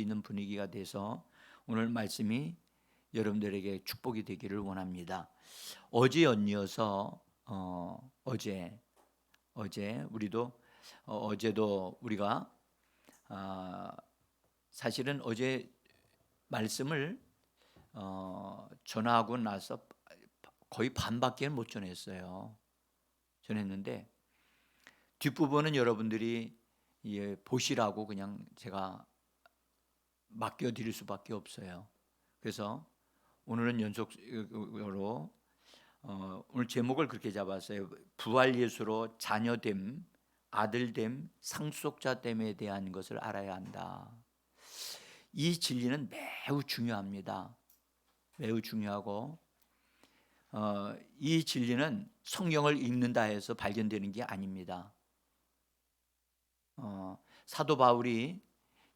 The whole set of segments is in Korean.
있는 분위기가 돼서 오늘 말씀이 여러분들에게 축복이 되기를 원합니다. 어제 연이어서 어제 우리도 어제도 우리가 사실은 어제 말씀을 전하고 나서 거의 반밖에 못 전했어요. 전했는데 뒷부분은 여러분들이 보시라고 그냥 제가 맡겨드릴 수밖에 없어요. 그래서 오늘은 연속으로 오늘 제목을 그렇게 잡았어요. 부활 예수로 자녀됨, 아들됨, 상속자됨에 대한 것을 알아야 한다. 이 진리는 매우 중요합니다. 매우 중요하고 이 진리는 성경을 읽는다 해서 발견되는 게 아닙니다. 사도 바울이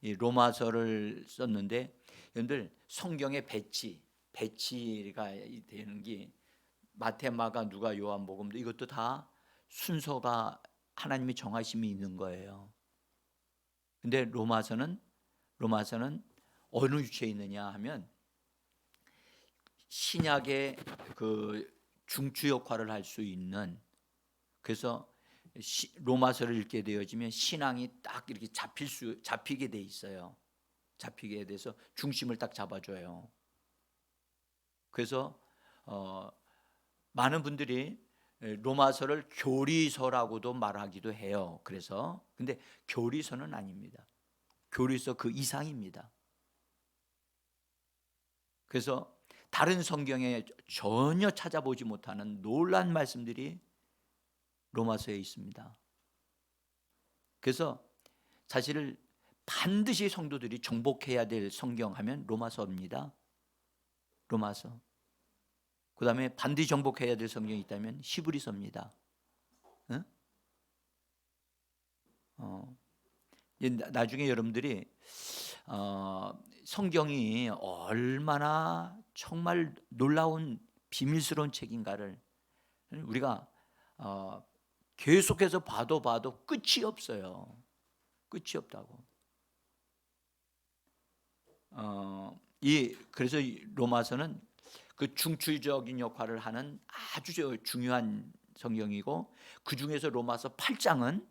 이 로마서를 썼는데 여러분들 성경의 배치가 되는 게 마태, 마가, 누가, 요한복음도 이것도 다 순서가 하나님이 정하심이 있는 거예요. 근데 로마서는 어느 위치에 있느냐 하면 신약의 그 중추 역할을 할 수 있는, 그래서 로마서를 읽게 되어지면 신앙이 딱 이렇게 잡히게 돼 있어요. 잡히게 돼서 중심을 딱 잡아줘요. 그래서 많은 분들이 로마서를 교리서라고도 말하기도 해요. 그래서 근데 교리서는 아닙니다. 교리서 그 이상입니다. 그래서 다른 성경에 전혀 찾아보지 못하는 놀라운 말씀들이 로마서에 있습니다. 그래서 사실 반드시 성도들이 정복해야 될 성경 하면 로마서입니다. 로마서. 그 다음에 반드시 정복해야 될 성경이 있다면 히브리서입니다. 응? 나중에 여러분들이 성경이 얼마나 정말 놀라운 비밀스러운 책인가를 우리가 계속해서 봐도 끝이 없어요. 끝이 없다고. 그래서 로마서는 그 중추적인 역할을 하는 아주 중요한 성경이고, 그 중에서 로마서 8장은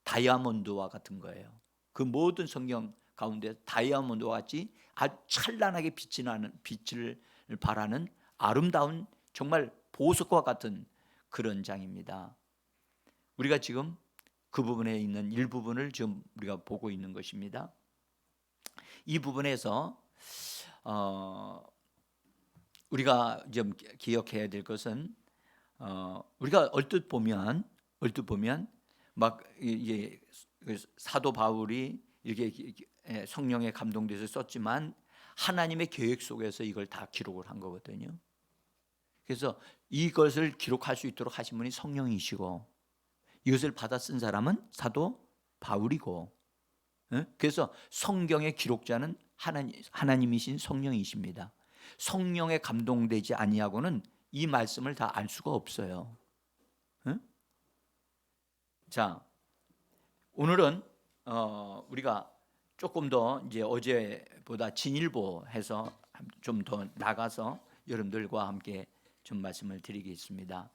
다이아몬드와 같은 거예요. 그 모든 성경 가운데 다이아몬드와 같이 아주 찬란하게 빛을 발하는 아름다운 정말 보석과 같은 그런 장입니다. 우리가 지금 그 부분에 있는 일부분을 지금 우리가 보고 있는 것입니다. 이 부분에서 우리가 좀 기억해야 될 것은 우리가 얼뜻 보면 막 이게 사도 바울이 이렇게 성령에 감동돼서 썼지만 하나님의 계획 속에서 이걸 다 기록을 한 거거든요. 그래서 이것을 기록할 수 있도록 하신 분이 성령이시고, 이것을 받아 쓴 사람은 사도 바울이고, 그래서 성경의 기록자는 하나님이신 성령이십니다. 성령에 감동되지 아니하고는 이 말씀을 다 알 수가 없어요. 자, 오늘은 우리가 조금 더 이제 어제보다 진일보해서 좀 더 나가서 여러분들과 함께 좀 말씀을 드리겠습니다.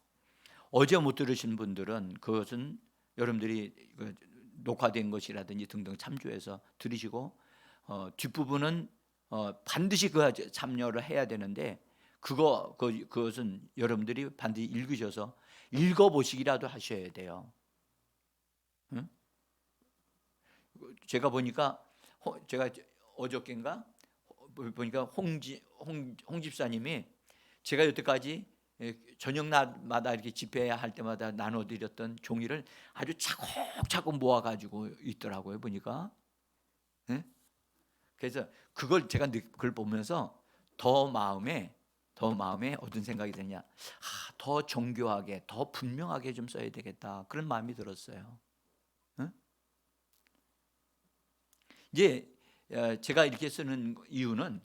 어제 못 들으신 분들은 그것은 여러분들이 녹화된 것이라든지 등등 참조해서 들으시고, 뒷부분은 반드시 그 참여를 해야 되는데 그것은 여러분들이 반드시 읽으셔서 읽어보시기라도 하셔야 돼요. 응? 제가 보니까 제가 어저께인가 보니까 홍 집사님이 제가 여태까지 저녁날마다 이렇게 집회할 때마다 나눠드렸던 종이를 아주 차곡차곡 모아가지고 있더라고요, 보니까. 그래서 그걸 제가 그걸 보면서 더 마음에 어떤 생각이 드냐, 더 정교하게, 더 분명하게 좀 써야 되겠다, 그런 마음이 들었어요. 이제 제가 이렇게 쓰는 이유는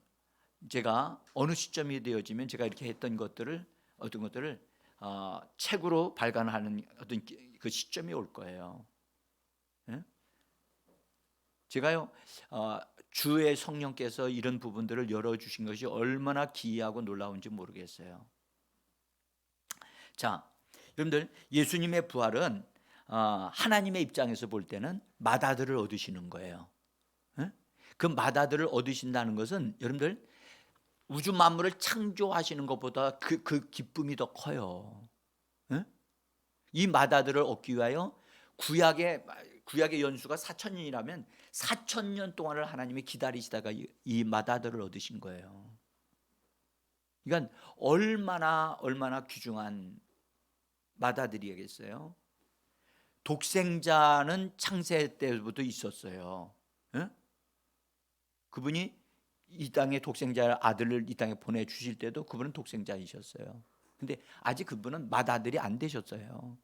제가 어느 시점이 되어지면 제가 이렇게 했던 것들을 어떤 것들을 책으로 발간하는 어떤 그 시점이 올 거예요. 제가요 주의 성령께서 이런 부분들을 열어주신 것이 얼마나 기이하고 놀라운지 모르겠어요. 자, 여러분들, 예수님의 부활은 하나님의 입장에서 볼 때는 맏아들을 얻으시는 거예요. 그 맏아들을 얻으신다는 것은 여러분들 우주 만물을 창조하시는 것보다 그 기쁨이 더 커요. 이 맏아들을 얻기 위하여 구약의 연수가 4,000년이라면 4,000년 동안을 하나님이 기다리시다가 이 맏아들을 얻으신 거예요. 그러니까 얼마나 귀중한 맏아들이겠어요. 독생자는 창세 때부터 있었어요. 그분이 이 땅에 독생자 아들을 이 땅에 보내주실 때도 그분은 독생자이셨어요. 근데 아직 그분은 맏아들이 안 되셨어요.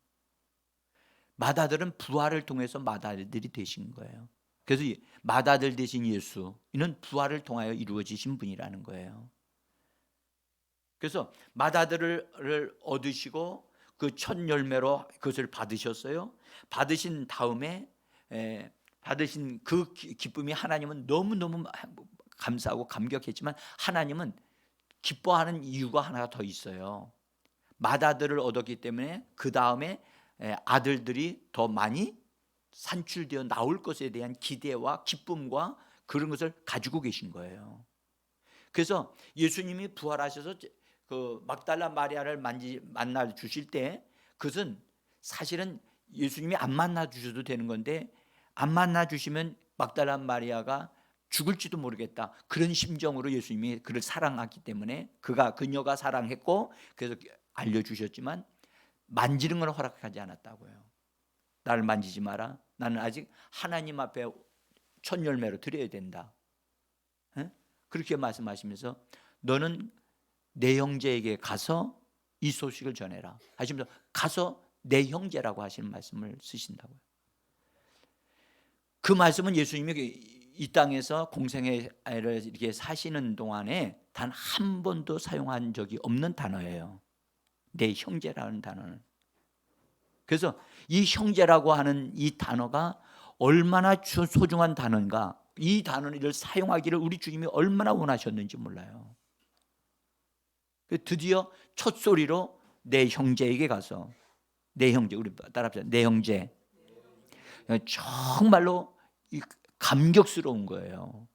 맏아들은 부활을 통해서 맏아들이 되신 거예요. 그래서 맏아들 되신 예수, 이는 부활을 통하여 이루어지신 분이라는 거예요. 그래서 맏아들을 얻으시고 그 첫 열매로 그것을 받으셨어요. 받으신 다음에 받으신 그 기쁨이 하나님은 너무너무 감사하고 감격했지만 하나님은 기뻐하는 이유가 하나가 더 있어요. 맏아들을 얻었기 때문에 그 다음에 아들들이 더 많이 산출되어 나올 것에 대한 기대와 기쁨과 그런 것을 가지고 계신 거예요. 그래서 예수님이 부활하셔서 그 막달라 마리아를 만나 주실 때 그것은 사실은 예수님이 안 만나 주셔도 되는 건데 안 만나 주시면 막달라 마리아가 죽을지도 모르겠다, 그런 심정으로 예수님이 그를 사랑하기 때문에 그녀가 사랑했고 그래서 알려주셨지만 만지는 걸 허락하지 않았다고요. 나를 만지지 마라, 나는 아직 하나님 앞에 첫 열매로 드려야 된다. 그렇게 말씀하시면서 너는 내 형제에게 가서 이 소식을 전해라 하시면서 가서 내 형제라고 하시는 말씀을 쓰신다고요. 그 말씀은 예수님이 이 땅에서 공생애를 이렇게 사시는 동안에 단 한 번도 사용한 적이 없는 단어예요. 내 형제라는 단어는. 그래서 이 형제라고 하는 이 단어가 얼마나 소중한 단어인가, 이 단어를 사용하기를 우리 주님이 얼마나 원하셨는지 몰라요. 드디어 첫 소리로 내 형제에게 가서, 내 형제, 우리 따라합시다. 내 형제. 정말로 감격스러운 거예요.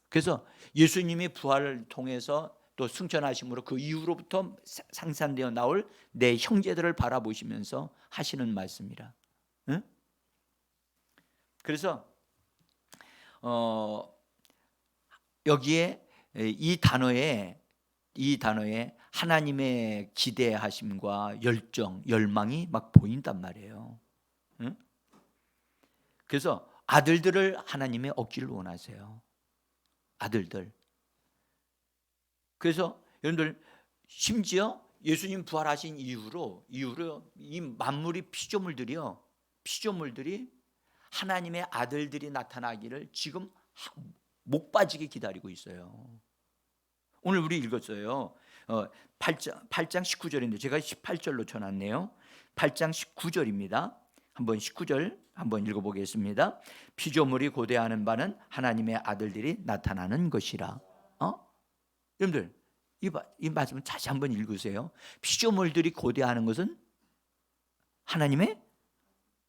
그래서 예수님이 부활을 통해서 또 승천하심으로 그 이후로부터 상산되어 나올 내 형제들을 바라보시면서 하시는 말씀이라. 그래서 여기에 이 단어에 하나님의 기대하심과 열정, 열망이 막 보인단 말이에요. 그래서 아들들을 하나님의 얻기를 원하세요. 아들들. 그래서 여러분들 심지어 예수님 부활하신 이후로 이 만물이 피조물들이 하나님의 아들들이 나타나기를 지금 목 빠지게 기다리고 있어요. 오늘 우리 읽었어요. 8장 19절인데 제가 18절로 쳐놨네요. 8장 19절입니다. 한번 19절 한번 읽어보겠습니다. 피조물이 고대하는 바는 하나님의 아들들이 나타나는 것이라. 여러분들 이 말씀을 다시 한번 읽으세요. 피조물들이 고대하는 것은 하나님의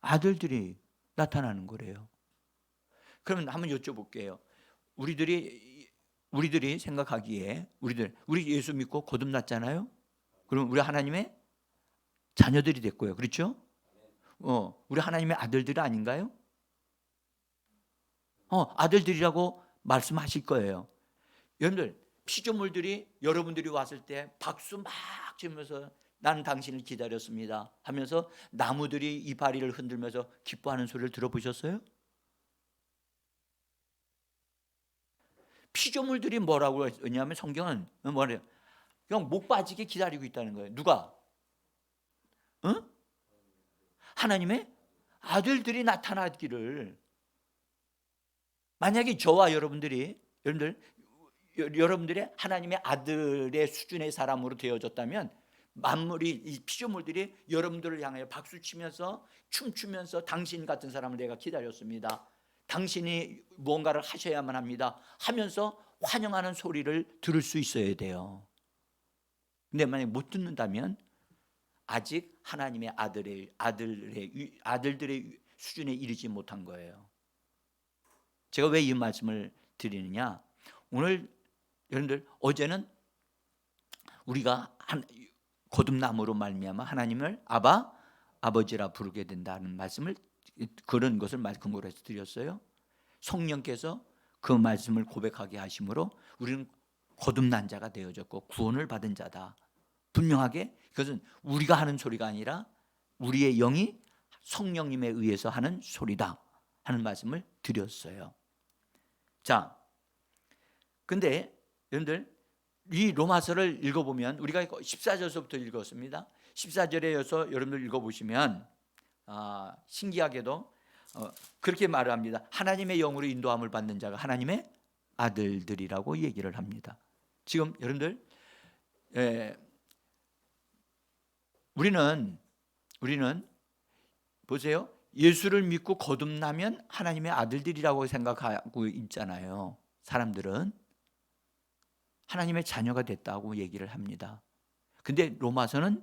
아들들이 나타나는 거래요. 그러면 한번 여쭤볼게요. 우리들이 생각하기에 우리 예수 믿고 거듭났잖아요. 그럼 우리 하나님의 자녀들이 됐고요. 그렇죠? 우리 하나님의 아들들 아닌가요? 아들들이라고 말씀하실 거예요. 여러분들 피조물들이 여러분들이 왔을 때 박수 막 치면서 나는 당신을 기다렸습니다 하면서 나무들이 이파리를 흔들면서 기뻐하는 소리를 들어보셨어요? 피조물들이 뭐라고 했냐면 성경은 뭐래요? 그냥 목 빠지게 기다리고 있다는 거예요. 누가? 하나님의 아들들이 나타나기를. 만약에 저와 여러분들의 하나님의 아들의 수준의 사람으로 되어졌다면 만물이 이 피조물들이 여러분들을 향하여 박수치면서 춤추면서 당신 같은 사람을 내가 기다렸습니다. 당신이 무언가를 하셔야만 합니다 하면서 환영하는 소리를 들을 수 있어야 돼요. 근데 만약 못 듣는다면 아직 하나님의 아들들의 수준에 이르지 못한 거예요. 제가 왜 이 말씀을 드리느냐, 오늘 여러분들, 어제는 우리가 거듭남으로 말미암아 하나님을 아버지라 부르게 된다는 말씀을, 그런 것을 근거로 해서 드렸어요. 성령께서 그 말씀을 고백하게 하심으로 우리는 거듭난 자가 되어졌고 구원을 받은 자다. 분명하게 그것은 우리가 하는 소리가 아니라 우리의 영이 성령님에 의해서 하는 소리다 하는 말씀을 드렸어요. 자, 근데 여러분들, 이 로마서를 읽어보면, 우리가 14절서부터 읽었습니다. 14절에서 여러분들 읽어보시면 신기하게도 그렇게 말을 합니다. 하나님의 영으로 인도함을 받는 자가 하나님의 아들들이라고 얘기를 합니다. 지금 여러분들, 우리는 보세요. 예수를 믿고 거듭나면 하나님의 아들들이라고 생각하고 있잖아요. 사람들은 하나님의 자녀가 됐다고 얘기를 합니다. 근데 로마서는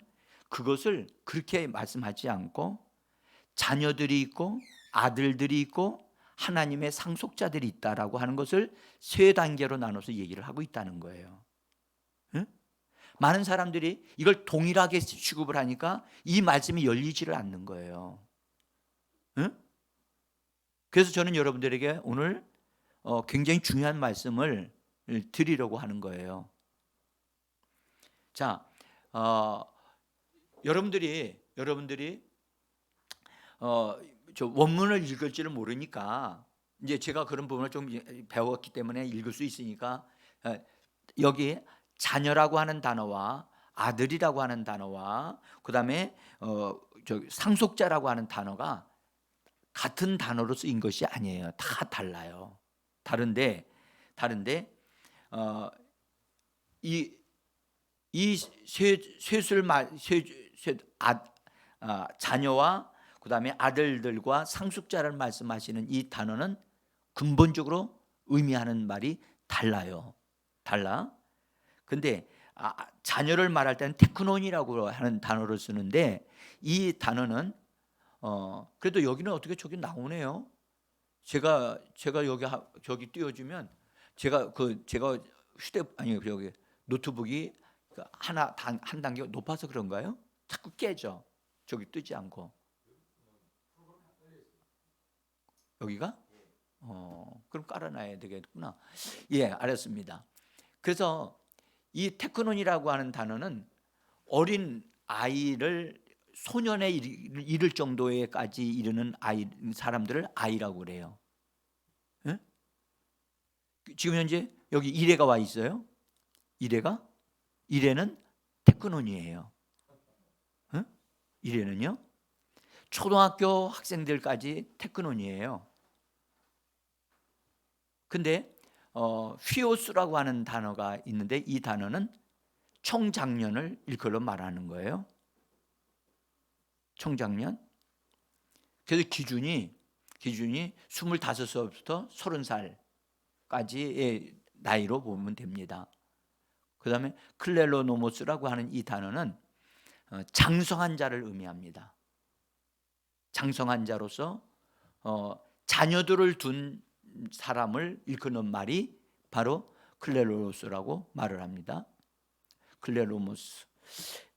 그것을 그렇게 말씀하지 않고 자녀들이 있고 아들들이 있고 하나님의 상속자들이 있다라고 하는 것을 세 단계로 나눠서 얘기를 하고 있다는 거예요. 응? 많은 사람들이 이걸 동일하게 취급을 하니까 이 말씀이 열리지를 않는 거예요. 응? 그래서 저는 여러분들에게 오늘 굉장히 중요한 말씀을 드리려고 하는 거예요. 자, 여러분들이 저 원문을 읽을지를 모르니까, 이제 제가 그런 부분을 좀 배웠기 때문에 읽을 수 있으니까, 여기 자녀라고 하는 단어와 아들이라고 하는 단어와 그다음에 상속자라고 하는 단어가 같은 단어로 쓰인 것이 아니에요. 다 달라요. 다른데 자녀와 그다음에 아들들과 상속자를 말씀하시는 이 단어는 근본적으로 의미하는 말이 달라요. 근데 자녀를 말할 때는 테크논이라고 하는 단어를 쓰는데, 이 단어는 그래도 여기는 어떻게 저기 나오네요. 제가 저기 띄워주면 제가 여기 노트북이 한 단계 높아서 그런가요? 자꾸 깨져. 저기 뜨지 않고. 여기가? 그럼 깔아놔야 되겠구나. 예, 알았습니다. 그래서 이 테크논이라고 하는 단어는 어린 아이를 소년에 이를 정도에까지 이르는 사람들을 아이라고 그래요. 예? 지금 현재 여기 이래가 와 있어요. 이래는 테크논이에요. 예? 이래는요, 초등학교 학생들까지 테크논이에요. 근데 휘오스라고 하는 단어가 있는데, 이 단어는 청장년을 일컬어 말하는 거예요. 청장년. 그래서 기준이 25살부터 30살까지의 나이로 보면 됩니다. 그 다음에 클레로노모스라고 하는 이 단어는 장성한 자를 의미합니다. 장성한 자로서 자녀들을 둔 사람을 일컫는 말이 바로 클레로노스라고 말을 합니다. 클레로모스.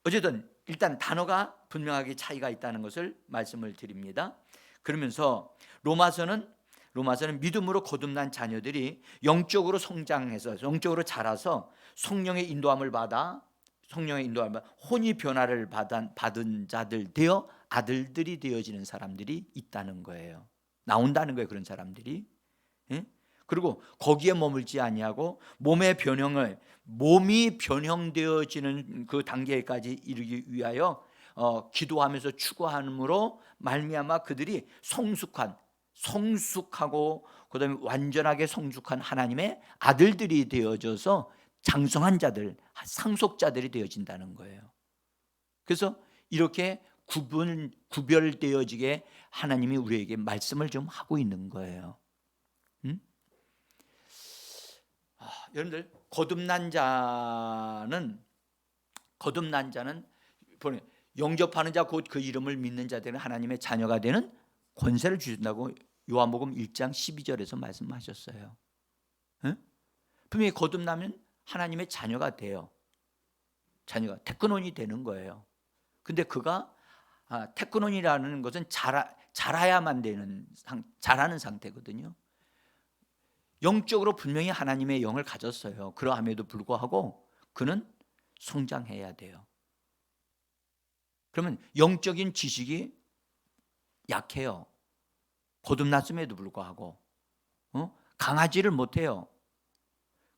어쨌든 일단 단어가 분명하게 차이가 있다는 것을 말씀을 드립니다. 그러면서 로마서는 믿음으로 거듭난 자녀들이 영적으로 성장해서, 영적으로 자라서 성령의 인도함을 받아 혼이 변화를 받은 자들 되어 아들들이 되어지는 사람들이 있다는 거예요. 나온다는 거예요, 그런 사람들이. 예? 그리고 거기에 머물지 아니하고 몸이 변형되어지는 그 단계까지 이르기 위하여 기도하면서 추구함으로 말미암아 그들이 성숙하고 그다음에 완전하게 성숙한 하나님의 아들들이 되어져서 장성한 자들, 상속자들이 되어진다는 거예요. 그래서 이렇게 구별되어지게 하나님이 우리에게 말씀을 좀 하고 있는 거예요. 여러분들 거듭난 자는 영접하는 자 곧 그 이름을 믿는 자들은 하나님의 자녀가 되는 권세를 주신다고 요한복음 1장 12절에서 말씀하셨어요. 응? 분명히 거듭나면 하나님의 자녀가 돼요. 자녀가 테크논이 되는 거예요. 근데 그가 테크논이라는 것은 자라야만 되는 자라는 상태거든요. 영적으로 분명히 하나님의 영을 가졌어요. 그러함에도 불구하고 그는 성장해야 돼요. 그러면 영적인 지식이 약해요. 거듭났음에도 불구하고 강하지를 못해요.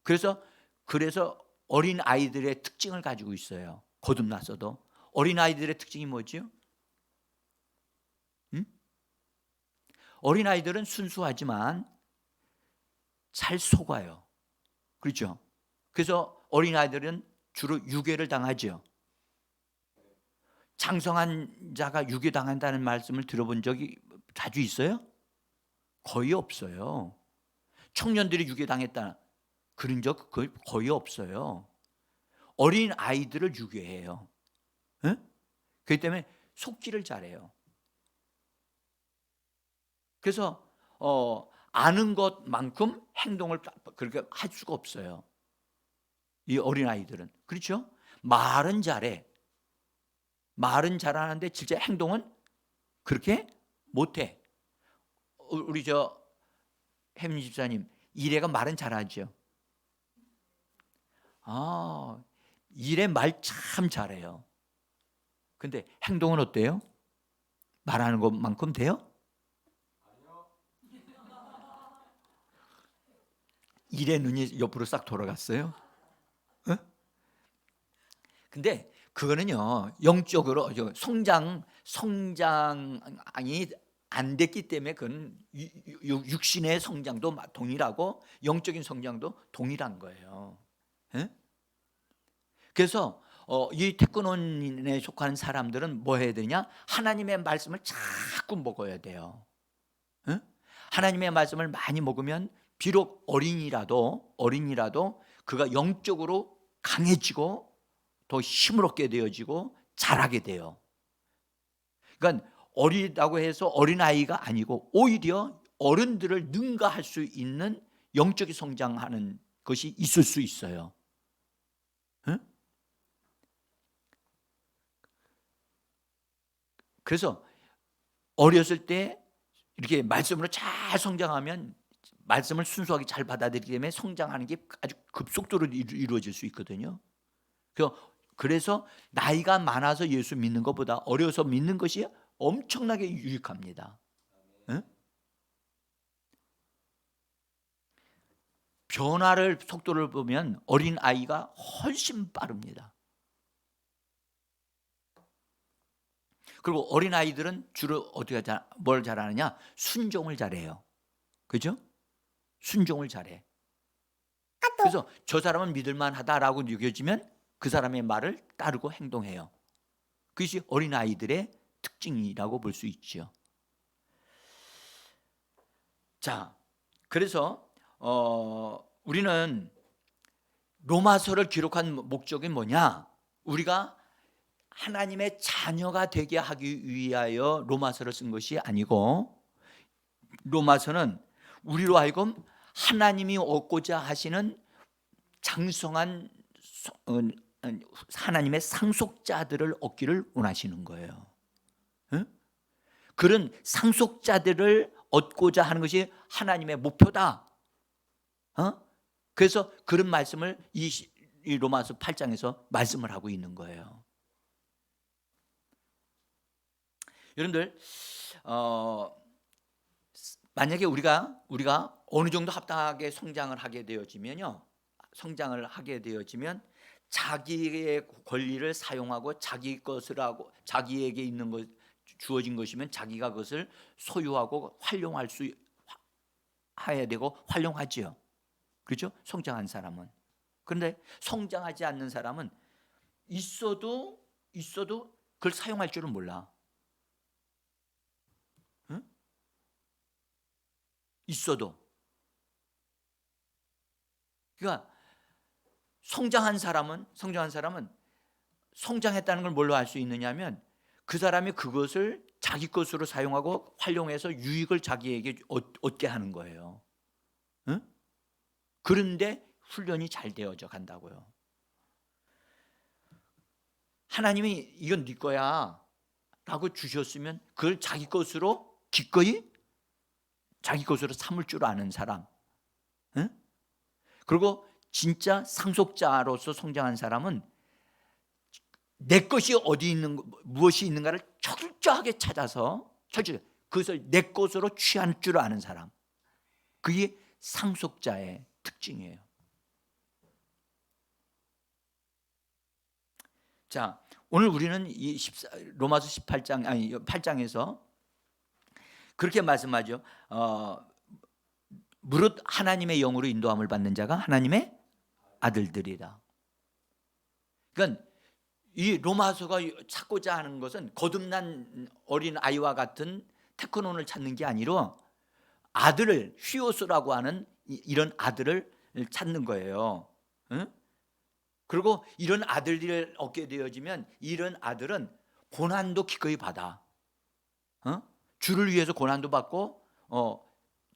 그래서 어린 아이들의 특징을 가지고 있어요. 거듭났어도 어린 아이들의 특징이 뭐죠? 어린 아이들은 순수하지만 잘 속아요. 그렇죠? 그래서 어린 아이들은 주로 유괴를 당하죠. 장성한 자가 유괴당한다는 말씀을 들어본 적이 자주 있어요? 거의 없어요. 청년들이 유괴당했다 그런 적 거의 없어요. 어린 아이들을 유괴해요. 그렇기 때문에 속기를 잘해요. 그래서 아는 것만큼 행동을 그렇게 할 수가 없어요. 이 어린 아이들은. 그렇죠? 말은 잘해. 말은 잘하는데 진짜 행동은 그렇게 못해. 우리 혜민 집사님, 이래가 말은 잘하죠. 이래 말 참 잘해요. 근데 행동은 어때요? 말하는 것만큼 돼요? 이래 눈이 옆으로 싹 돌아갔어요. 근데 그거는요, 영적으로 성장이 안 됐기 때문에 그건 육신의 성장도 동일하고 영적인 성장도 동일한 거예요. 그래서 이 테크논에 속하는 사람들은 뭐 해야 되냐? 하나님의 말씀을 자꾸 먹어야 돼요. 하나님의 말씀을 많이 먹으면 비록 어린이라도 그가 영적으로 강해지고 더 힘을 얻게 되어지고 잘하게 돼요. 그러니까 어리다고 해서 어린아이가 아니고 오히려 어른들을 능가할 수 있는 영적인 성장하는 것이 있을 수 있어요. 그래서 어렸을 때 이렇게 말씀으로 잘 성장하면 말씀을 순수하게 잘 받아들이기 때문에 성장하는 게 아주 급속도로 이루어질 수 있거든요. 그래서 나이가 많아서 예수 믿는 것보다 어려서 믿는 것이 엄청나게 유익합니다. 변화를 속도를 보면 어린 아이가 훨씬 빠릅니다. 그리고 어린 아이들은 주로 뭘 잘하느냐? 순종을 잘해요. 그죠? 순종을 잘해. 그래서 저 사람은 믿을만하다라고 느껴지면 그 사람의 말을 따르고 행동해요. 그것이 어린 아이들의 특징이라고 볼 수 있죠. 자, 그래서 우리는 로마서를 기록한 목적이 뭐냐? 우리가 하나님의 자녀가 되게 하기 위하여 로마서를 쓴 것이 아니고, 로마서는 우리로 하여금 하나님이 얻고자 하시는 장성한 하나님의 상속자들을 얻기를 원하시는 거예요. 그런 상속자들을 얻고자 하는 것이 하나님의 목표다. 그래서 그런 말씀을 이 로마서 8장에서 말씀을 하고 있는 거예요. 여러분들, 만약에 우리가 어느 정도 합당하게 성장을 하게 되어지면 자기의 권리를 사용하고 자기 것을 하고, 자기에게 있는 것 주어진 것이면 자기가 그것을 소유하고 활용할 수 해야 되고 활용하지요. 그렇죠? 성장한 사람은. 그런데 성장하지 않는 사람은 있어도 그걸 사용할 줄은 몰라. 있어도. 그러니까 성장한 사람은 성장했다는 걸 뭘로 알 수 있느냐면 그 사람이 그것을 자기 것으로 사용하고 활용해서 유익을 자기에게 얻게 하는 거예요. 응? 그런데 훈련이 잘 되어져 간다고요. 하나님이 이건 네 거야 라고 주셨으면 그걸 자기 것으로 기꺼이 자기 것으로 삼을 줄 아는 사람, 응? 그리고 진짜 상속자로서 성장한 사람은 내 것이 어디 있는 무엇이 있는가를 철저하게 찾아서 그것을 내 것으로 취할 줄 아는 사람, 그게 상속자의 특징이에요. 자, 오늘 우리는 이 로마서 18장 8장에서 그렇게 말씀하죠. 무릇 하나님의 영으로 인도함을 받는 자가 하나님의 아들들이다. 그러니까 이 로마서가 찾고자 하는 것은 거듭난 어린 아이와 같은 테크논을 찾는 게 아니라 아들을, 휘오스라고 하는 이런 아들을 찾는 거예요. 응? 그리고 이런 아들들을 얻게 되어지면 이런 아들은 고난도 기꺼이 받아. 주를 위해서 고난도 받고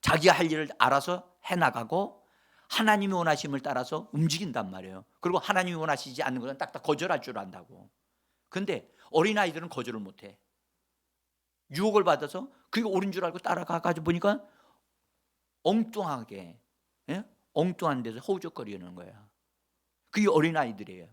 자기 할 일을 알아서 해나가고 하나님이 원하심을 따라서 움직인단 말이에요. 그리고 하나님이 원하시지 않는 것은 딱딱 거절할 줄 안다고. 그런데 어린아이들은 거절을 못해. 유혹을 받아서 그게 옳은 줄 알고 따라가가지고 보니까 엉뚱하게, 엉뚱한 데서 허우적거리는 거야. 그게 어린아이들이에요.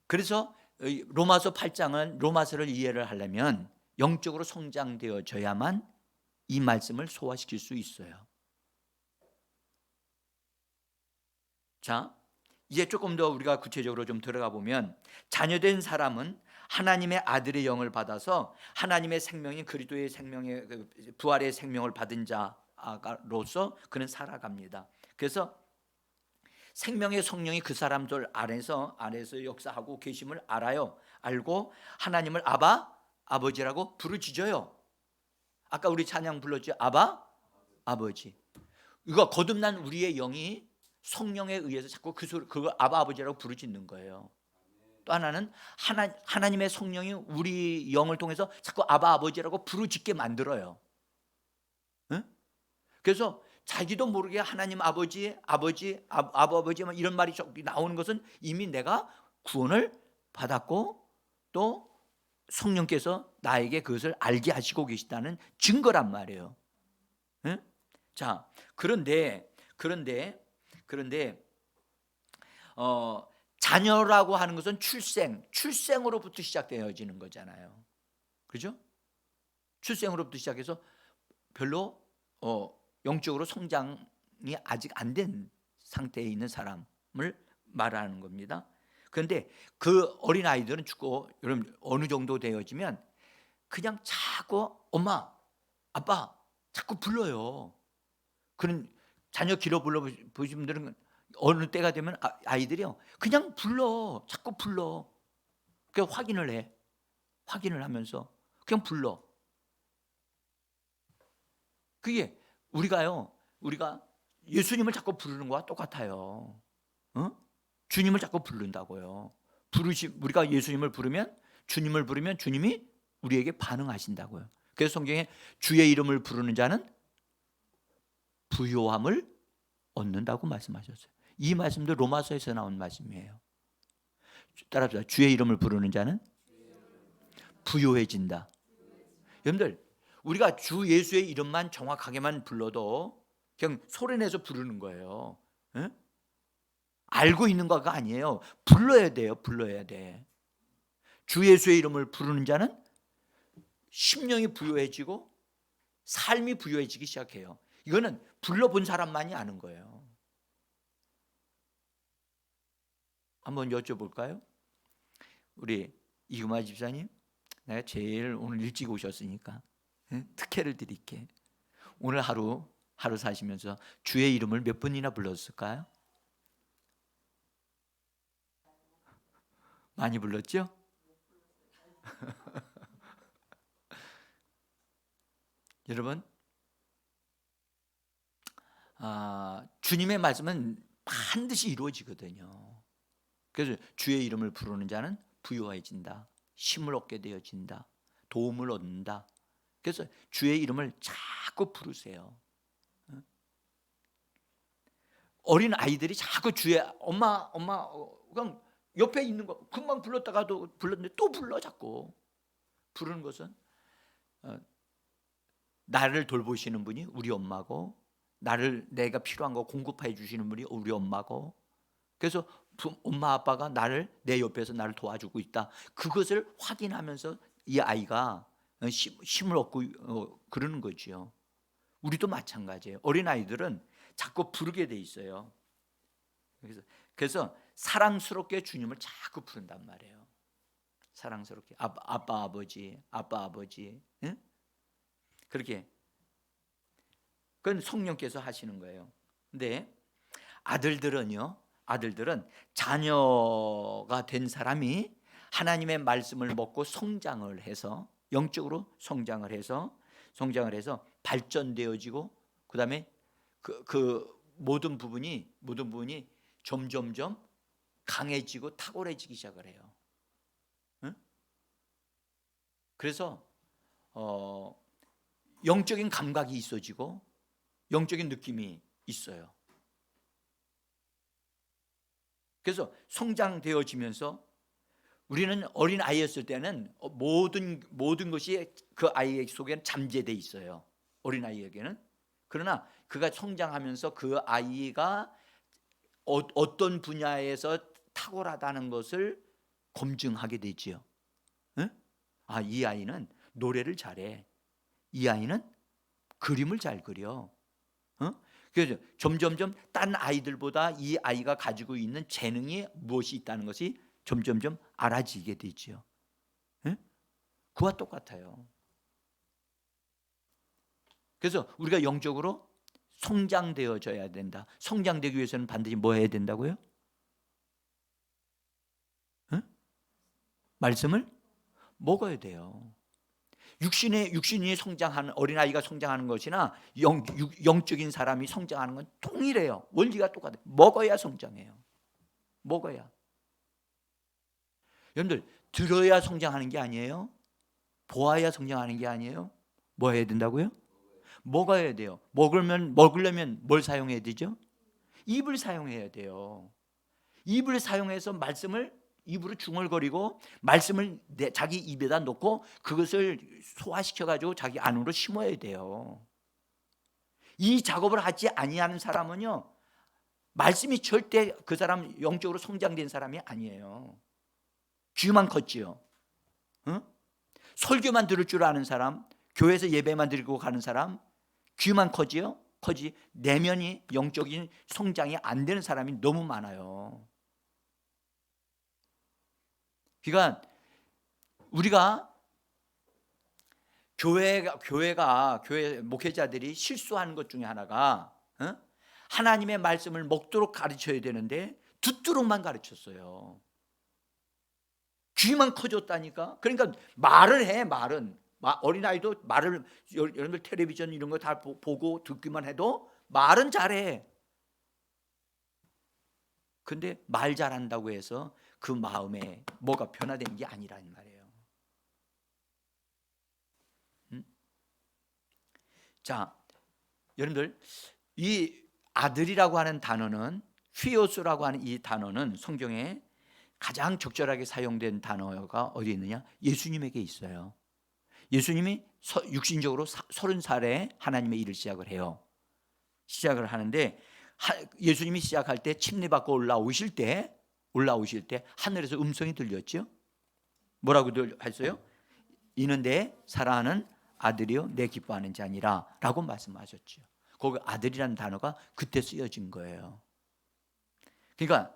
그래서 로마서 8장은 로마서를 이해를 하려면 영적으로 성장되어져야만 이 말씀을 소화시킬 수 있어요. 자, 이제 조금 더 우리가 구체적으로 좀 들어가 보면 자녀된 사람은 하나님의 아들의 영을 받아서 하나님의 생명인 그리스도의 생명의 부활의 생명을 받은 자로서 그는 살아갑니다. 그래서 생명의 성령이 그 사람들 안에서 역사하고 계심을 알고 하나님을 아버지라고 부르짖어요. 아까 우리 찬양 불렀죠. 아버지. 이거 거듭난 우리의 영이 성령에 의해서 자꾸 그걸 아버지라고 부르짖는 거예요. 또 하나는 하나님의 성령이 우리 영을 통해서 자꾸 아버지라고 부르짖게 만들어요. 응? 그래서 자기도 모르게 하나님 아버지 이런 말이 나오는 것은 이미 내가 구원을 받았고 또 성령께서 나에게 그것을 알게 하시고 계시다는 증거란 말이에요. 응? 자, 그런데 자녀라고 하는 것은 출생으로부터 시작되어지는 거잖아요. 그렇죠? 출생으로부터 시작해서 별로 영적으로 성장이 아직 안 된 상태에 있는 사람을 말하는 겁니다. 그런데 그 어린 아이들은 죽고 여러분 어느 정도 되어지면 그냥 자꾸 엄마, 아빠 자꾸 불러요. 그런 자녀 길어 불러 보신 분들은 어느 때가 되면 아이들이요 그냥 자꾸 불러. 그 확인을 하면서 그냥 불러. 그게 우리가 예수님을 자꾸 부르는 거와 똑같아요. 주님을 자꾸 부른다고요. 우리가 예수님을 부르면 주님이 우리에게 반응하신다고요. 그래서 성경에 주의 이름을 부르는 자는 부요함을 얻는다고 말씀하셨어요. 이 말씀도 로마서에서 나온 말씀이에요. 따라합시다. 주의 이름을 부르는 자는 부요해진다. 여러분들 우리가 주 예수의 이름만 정확하게만 불러도 그냥 소리내서 부르는 거예요. 에? 알고 있는 거가 아니에요. 불러야 돼. 주 예수의 이름을 부르는 자는 심령이 부요해지고 삶이 부요해지기 시작해요. 이거는 불러본 사람만이 아는 거예요. 한번 여쭤볼까요? 우리 이금아 집사님, 내가 제일 오늘 일찍 오셨으니까 특혜를 드릴게. 오늘 하루 사시면서 주의 이름을 몇 번이나 불렀을까요? 많이 불렀죠? 여러분 주님의 말씀은 반드시 이루어지거든요. 그래서 주의 이름을 부르는 자는 부유해진다, 힘을 얻게 되어진다, 도움을 얻는다. 그래서 주의 이름을 자꾸 부르세요. 어린 아이들이 자꾸 주의 엄마 그냥 옆에 있는 거 금방 불렀다가도 불렀는데 또 불러. 자꾸 부르는 것은 나를 돌보시는 분이 우리 엄마고, 내가 필요한 거 공급해 주시는 분이 우리 엄마고, 그래서 엄마 아빠가 내 옆에서 나를 도와주고 있다. 그것을 확인하면서 이 아이가 힘을 얻고 그러는 거지요. 우리도 마찬가지예요. 어린 아이들은 자꾸 부르게 돼 있어요. 그래서 사랑스럽게 주님을 자꾸 부른단 말이에요. 사랑스럽게 아빠 아버지, 응? 그렇게. 그건 성령께서 하시는 거예요. 근데 아들들은 자녀가 된 사람이 하나님의 말씀을 먹고 성장을 해서, 영적으로 성장을 해서 발전되어지고, 그다음에 그 모든 부분이 점점점 강해지고 탁월해지기 시작을 해요. 응? 그래서 영적인 감각이 있어지고 영적인 느낌이 있어요. 그래서 성장되어지면서 우리는 어린 아이였을 때는 모든 것이 그 아이 속에는 잠재돼 있어요. 어린 아이에게는. 그러나 그가 성장하면서 그 아이가 어떤 분야에서 탁월하다는 것을 검증하게 되지요. 응? 이 아이는 노래를 잘해. 이 아이는 그림을 잘 그려. 그래서 점점점 딴 아이들보다 이 아이가 가지고 있는 재능이 무엇이 있다는 것이 점점점 알아지게 되지요. 그와 똑같아요. 그래서 우리가 영적으로 성장되어져야 된다. 성장되기 위해서는 반드시 뭐 해야 된다고요? 말씀을 먹어야 돼요. 육신이 성장하는, 어린아이가 성장하는 것이나 영적인 사람이 성장하는 건 동일해요. 원리가 똑같아요. 먹어야 성장해요. 먹어야. 여러분들, 들어야 성장하는 게 아니에요. 보아야 성장하는 게 아니에요. 뭐 해야 된다고요? 먹어야 돼요. 먹으려면 뭘 사용해야 되죠? 입을 사용해야 돼요. 입을 사용해서 말씀을 입으로 중얼거리고 말씀을 자기 입에다 놓고 그것을 소화시켜가지고 자기 안으로 심어야 돼요. 이 작업을 하지 아니하는 사람은요, 말씀이 절대 그 사람 영적으로 성장된 사람이 아니에요. 귀만 컸지요. 응? 설교만 들을 줄 아는 사람, 교회에서 예배만 드리고 가는 사람, 귀만 커지 내면이 영적인 성장이 안 되는 사람이 너무 많아요. 그러니까 우리가 교회 목회자들이 실수하는 것 중에 하나가 하나님의 말씀을 먹도록 가르쳐야 되는데 듣도록만 가르쳤어요. 귀만 커졌다니까. 그러니까 말을 해. 어린아이도 말을, 여러분들 텔레비전 이런 거 다 보고 듣기만 해도 말은 잘해. 근데 말 잘한다고 해서 그 마음에 뭐가 변화된 게 아니라는 말이에요. 자, 여러분들, 이 아들이라고 하는 단어는, 휘오스라고 하는 이 단어는 성경에 가장 적절하게 사용된 단어가 어디 있느냐? 예수님에게 있어요. 예수님이 육신적으로 30살에 하나님의 일을 시작을 해요. 시작을 하는데 예수님이 시작할 때 침례 받고 올라오실 때 하늘에서 음성이 들렸죠. 뭐라고 했어요? 이는 내 사랑하는 아들이요 내 기뻐하는 자니라 라고 말씀하셨죠. 거기 아들이라는 단어가 그때 쓰여진 거예요. 그러니까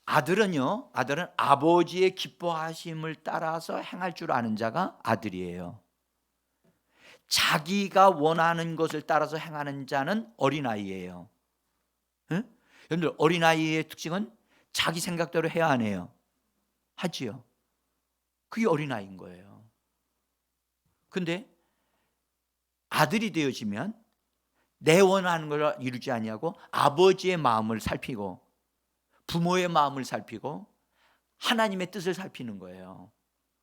아들은 아버지의 기뻐하심을 따라서 행할 줄 아는 자가 아들이에요. 자기가 원하는 것을 따라서 행하는 자는 어린아이예요. 여러분들, 어린아이의 특징은 자기 생각대로 해야 안 해요? 하지요. 그게 어린아이인 거예요. 근데 아들이 되어지면 내 원하는 걸 이루지 아니하고 아버지의 마음을 살피고 부모의 마음을 살피고 하나님의 뜻을 살피는 거예요.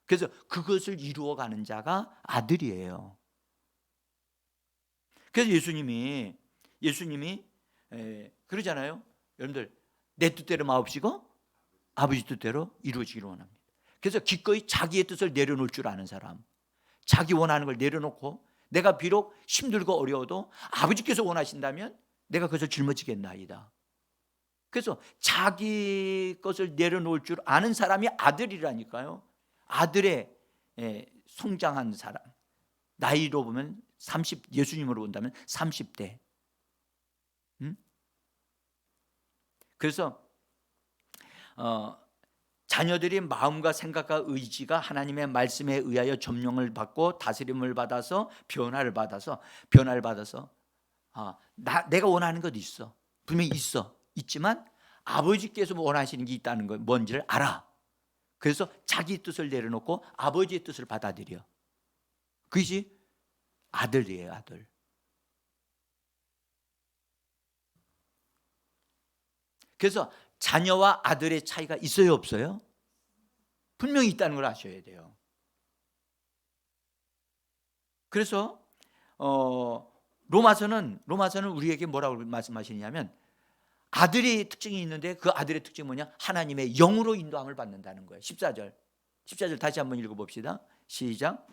그래서 그것을 이루어가는 자가 아들이에요. 그래서 예수님이 그러잖아요. 여러분들, 내 뜻대로 마옵시고 아버지 뜻대로 이루어지기를 원합니다. 그래서 기꺼이 자기의 뜻을 내려놓을 줄 아는 사람, 자기 원하는 걸 내려놓고 내가 비록 힘들고 어려워도 아버지께서 원하신다면 내가 그것을 짊어지겠나이다. 그래서 자기 것을 내려놓을 줄 아는 사람이 아들이라니까요. 아들의 성장한 사람, 나이로 보면 30, 예수님으로 본다면 30대. 그래서 자녀들이 마음과 생각과 의지가 하나님의 말씀에 의하여 점령을 받고 다스림을 받아서 변화를 받아서 내가 원하는 것 있어. 분명히 있지만 아버지께서 원하시는 게 있다는 걸 뭔지를 알아. 그래서 자기 뜻을 내려놓고 아버지의 뜻을 받아들여. 그것이 아들이에요, 아들. 그래서 자녀와 아들의 차이가 있어요, 없어요? 분명히 있다는 걸 아셔야 돼요. 그래서 로마서는 우리에게 뭐라고 말씀하시냐면 아들의 특징이 있는데 그 아들의 특징이 뭐냐? 하나님의 영으로 인도함을 받는다는 거예요. 14절 다시 한번 읽어봅시다. 시작.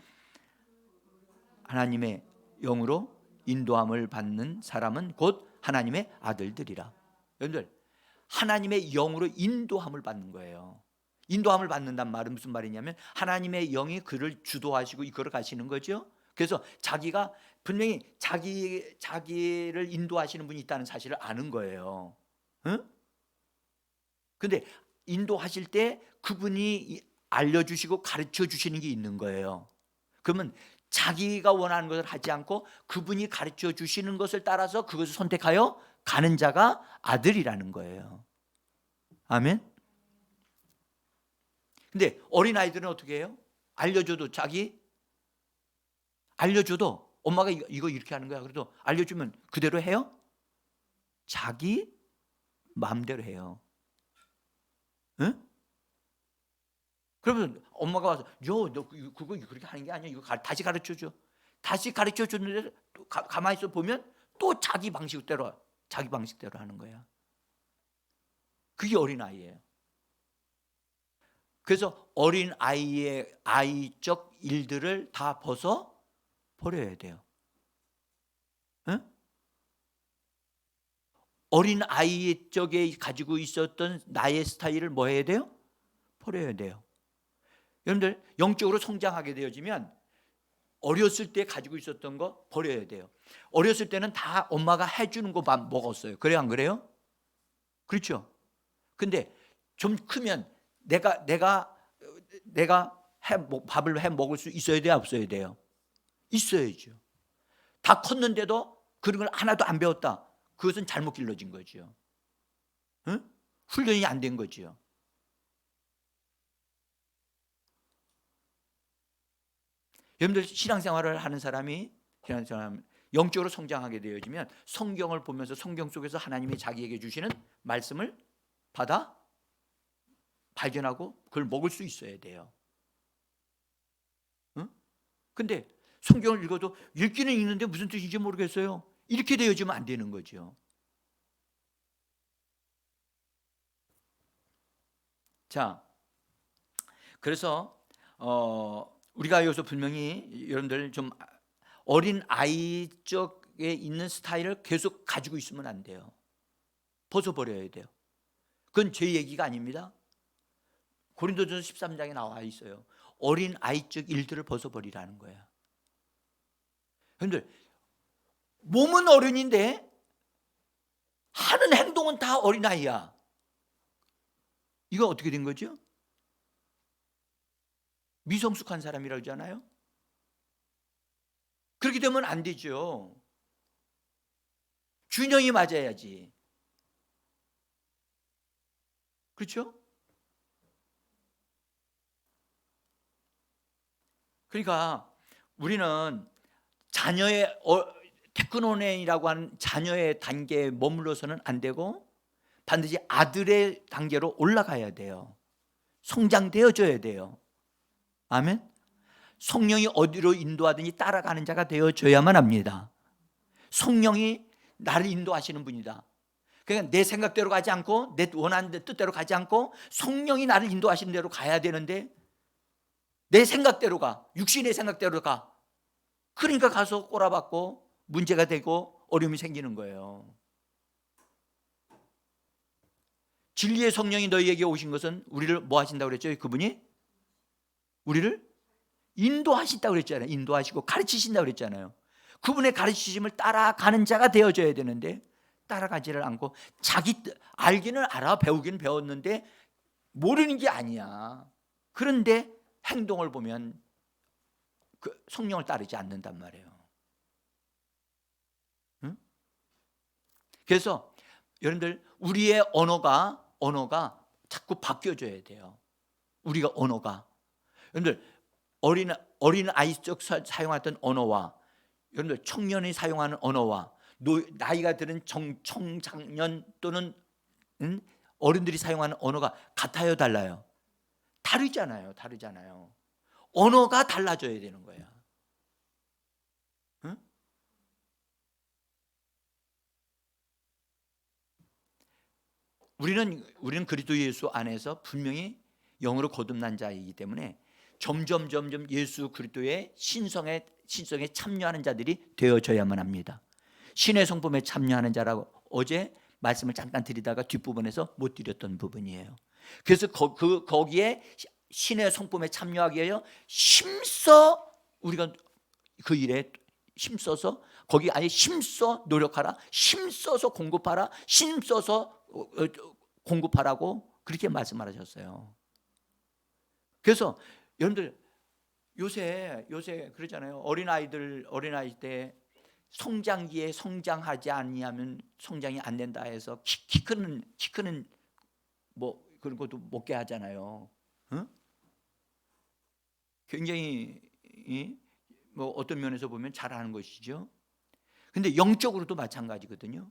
하나님의 영으로 인도함을 받는 사람은 곧 하나님의 아들들이라. 여러분들, 하나님의 영으로 인도함을 받는 거예요. 인도함을 받는다는 말은 무슨 말이냐면 하나님의 영이 그를 주도하시고 이끌어 가시는 거죠. 그래서 자기가 분명히 자기를 인도하시는 분이 있다는 사실을 아는 거예요. 응? 근데 인도하실 때 그분이 알려주시고 가르쳐 주시는 게 있는 거예요. 그러면 자기가 원하는 것을 하지 않고 그분이 가르쳐 주시는 것을 따라서 그것을 선택하여 가는 자가 아들이라는 거예요. 아멘. 근데 어린아이들은 어떻게 해요? 알려줘도 엄마가 이거 이렇게 하는 거야. 그래도 알려주면 그대로 해요? 자기 마음대로 해요. 응? 그러면 엄마가 와서 너 그거 그렇게 하는 게 아니야. 이거 다시 가르쳐줘. 다시 가르쳐줬는데 가만히 있어 보면 또 자기 방식대로 하는 거야. 그게 어린아이예요. 그래서 어린아이의 아이적 일들을 다 버려야 돼요. 응? 어린아이 쪽에 가지고 있었던 나의 스타일을 뭐 해야 돼요? 버려야 돼요. 여러분들, 영적으로 성장하게 되어지면 어렸을 때 가지고 있었던 거 버려야 돼요. 어렸을 때는 다 엄마가 해주는 거만 먹었어요. 그래요, 안 그래요? 그렇죠. 근데 좀 크면 내가 밥을 해 먹을 수 있어야 돼요, 없어야 돼요? 있어야죠. 다 컸는데도 그런 걸 하나도 안 배웠다. 그것은 잘못 길러진 거죠. 응? 훈련이 안 된 거죠. 여러분들, 신앙생활을 하는 사람이 영적으로 성장하게 되어지면 성경을 보면서 성경 속에서 하나님이 자기에게 주시는 말씀을 받아 발견하고 그걸 먹을 수 있어야 돼요. 응? 근데 성경을 읽어도 읽기는 읽는데 무슨 뜻인지 모르겠어요. 이렇게 되어지면 안 되는 거죠. 자, 그래서 우리가 여기서 분명히 여러분들 좀 어린 아이 쪽에 있는 스타일을 계속 가지고 있으면 안 돼요. 벗어버려야 돼요. 그건 제 얘기가 아닙니다. 고린도전서 13장에 나와 있어요. 어린 아이적 일들을 벗어버리라는 거야. 여러분들, 몸은 어른인데 하는 행동은 다 어린아이야. 이거 어떻게 된 거죠? 미성숙한 사람이라고 하잖아요. 그렇게 되면 안 되죠. 균형이 맞아야지. 그렇죠? 그러니까 우리는 자녀의 테크노넨이라고 하는 자녀의 단계에 머물러서는 안 되고 반드시 아들의 단계로 올라가야 돼요. 성장되어져야 돼요. 아멘. 성령이 어디로 인도하든지 따라가는 자가 되어져야만 합니다. 성령이 나를 인도하시는 분이다. 그러니까 내 생각대로 가지 않고 내 원하는 뜻대로 가지 않고 성령이 나를 인도하시는 대로 가야 되는데 내 생각대로 가, 육신의 생각대로 가. 그러니까 가서 꼬라박고 문제가 되고 어려움이 생기는 거예요. 진리의 성령이 너희에게 오신 것은 우리를 뭐 하신다고 그랬죠? 그분이 우리를 인도하신다고 그랬잖아요. 인도하시고 가르치신다고 그랬잖아요. 그분의 가르치심을 따라가는 자가 되어져야 되는데 따라가지를 않고 자기 알기는 알아, 배우기는 배웠는데 모르는 게 아니야. 그런데 행동을 보면 그 성령을 따르지 않는단 말이에요. 응? 그래서 여러분들 우리의 언어가 자꾸 바뀌어져야 돼요. 우리가 언어가 여러분들 어린 아이적 사용하던 언어와 여러분들 청년이 사용하는 언어와 나이가 들은 청장년 또는 어른들이 사용하는 언어가 같아요, 달라요? 다르잖아요. 언어가 달라져야 되는 거야. 응? 우리는 그리스도 예수 안에서 분명히 영으로 거듭난 자이기 때문에 점점 예수 그리스도의 신성에 참여하는 자들이 되어져야만 합니다. 신의 성품에 참여하는 자라고 어제 말씀을 잠깐 드리다가 뒷부분에서 못 드렸던 부분이에요. 그래서 거기에 신의 성품에 참여하기 위해 힘써 우리가 그 일에 힘써서 거기 아예 힘써 노력하라, 힘써서 공급하라, 힘써서 공급하라고 그렇게 말씀하셨어요. 그래서 여러분들 요새 그러잖아요. 어린아이 때 성장기에 성장하지 아니하면 성장이 안 된다 해서 키 크는 뭐 그런 것도 먹게 하잖아요. 응? 굉장히 뭐 어떤 면에서 보면 잘하는 것이죠. 근데 영적으로도 마찬가지거든요.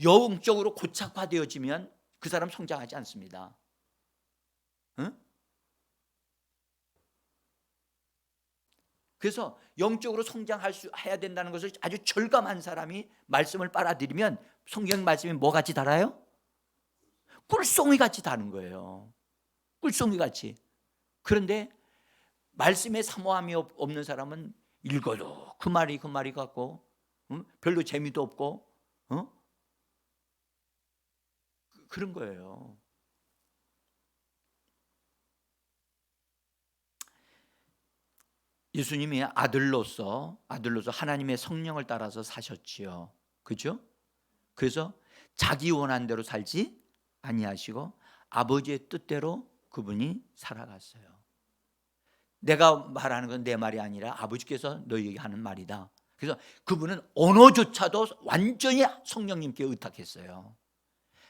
영적으로 고착화되어지면 그 사람 성장하지 않습니다. 응? 그래서 영적으로 해야 된다는 것을 아주 절감한 사람이 말씀을 빨아들이면 성경 말씀이 뭐 같이 달아요? 꿀송이 같이 다는 거예요. 꿀송이 같이. 그런데 말씀에 사모함이 없는 사람은 읽어도 그 말이 같고 별로 재미도 없고 그런 거예요. 예수님이 아들로서 하나님의 성령을 따라서 사셨지요. 그죠? 그래서 자기 원한 대로 살지 아니하시고 아버지의 뜻대로 그분이 살아갔어요. 내가 말하는 건 내 말이 아니라 아버지께서 너희에게 하는 말이다. 그래서 그분은 언어조차도 완전히 성령님께 의탁했어요.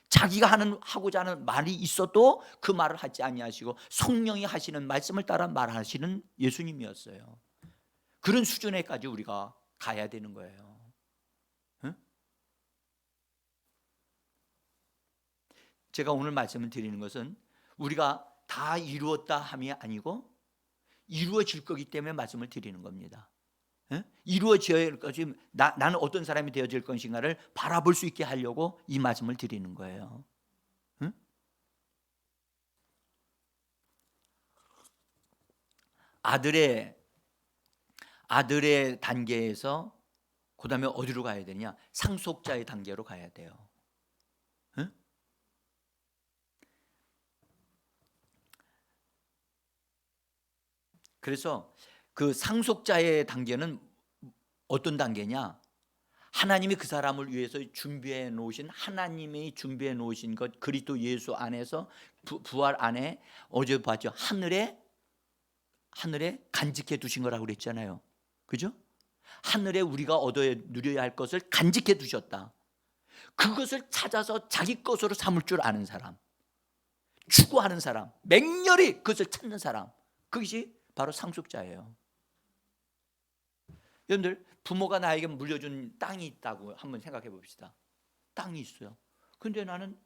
자기가 하고자 하는 말이 있어도 그 말을 하지 아니하시고 성령이 하시는 말씀을 따라 말하시는 예수님이었어요. 그런 수준에까지 우리가 가야 되는 거예요. 응? 제가 오늘 말씀을 드리는 것은 우리가 다 이루었다 함이 아니고 이루어질 거기 때문에 말씀을 드리는 겁니다. 이루어져야 할 것이 나는 어떤 사람이 되어질 것인가를 바라볼 수 있게 하려고 이 말씀을 드리는 거예요. 아들의 단계에서 그 다음에 어디로 가야 되냐? 상속자의 단계로 가야 돼요. 그래서 그 상속자의 단계는 어떤 단계냐? 하나님이 그 사람을 위해서 하나님이 준비해 놓으신 것, 그리스도 예수 안에서 부활 안에 어제 봤죠? 하늘에 간직해 두신 거라고 그랬잖아요. 그죠? 하늘에 우리가 누려야 할 것을 간직해 두셨다. 그것을 찾아서 자기 것으로 삼을 줄 아는 사람, 추구하는 사람, 맹렬히 그것을 찾는 사람, 그것이 바로 상속자예요. 여러분들 부모가 나에게 물려준 땅이 있다고 한번 생각해 봅시다. 땅이 있어요. 근데 나는